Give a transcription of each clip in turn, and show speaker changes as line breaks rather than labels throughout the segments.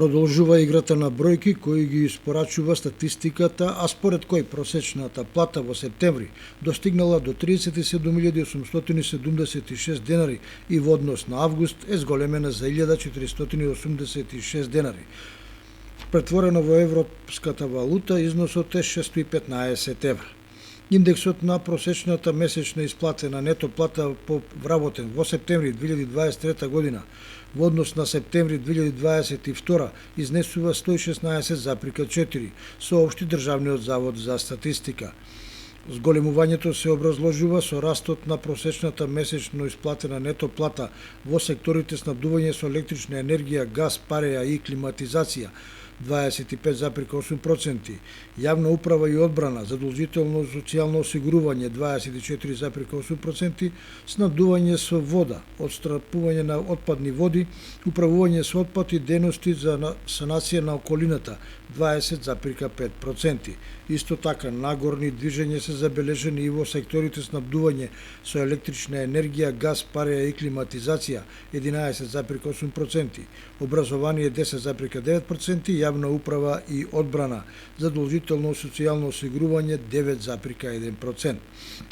Продолжува играта на бројки кои ги испорачува статистиката, а според кој просечната плата во септември достигнала до 37.876 денари и во однос на август е зголемена за 1.486 денари. Претворено во европската валута, износот е 615 евра. Индексот на просечната месечна исплатена нето плата по вработен во септември 2023 година во однос на септември 2022 изнесува 116,4, соопшти Државниот завод за статистика. Зголемувањето се образложува со растот на просечната месечно исплатена нето плата во секторите снабдување со електрична енергија, газ, пареја и климатизација 25,8%, јавна управа и одбрана, задолжително социјално осигурување 24,8%, снабдување со вода, отстрапување на отпадни води, управување со отпад и дејности за санација на околината 20,5%. Исто така, нагорни движење се забележени и во секторите снабдување со електрична енергија, газ, пареја и климатизација 11,8%, образование 10,9%, јавна управа и одбрана, задолжително социјално осигурување 9,1%.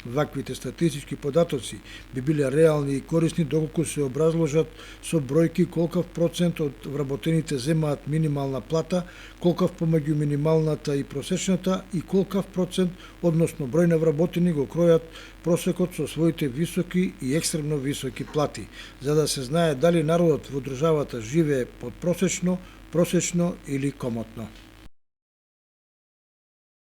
Ваквите статистички податоци би биле реални и корисни доколку се образложат со бројки колкав процент од вработените земаат минимална плата, колкав помеѓу минималната и просечната и колкав процент, односно број на вработени го кројат просекот со своите високи и екстремно високи плати, за да се знае дали народот во државата живее подпросечно, просечно или комотно.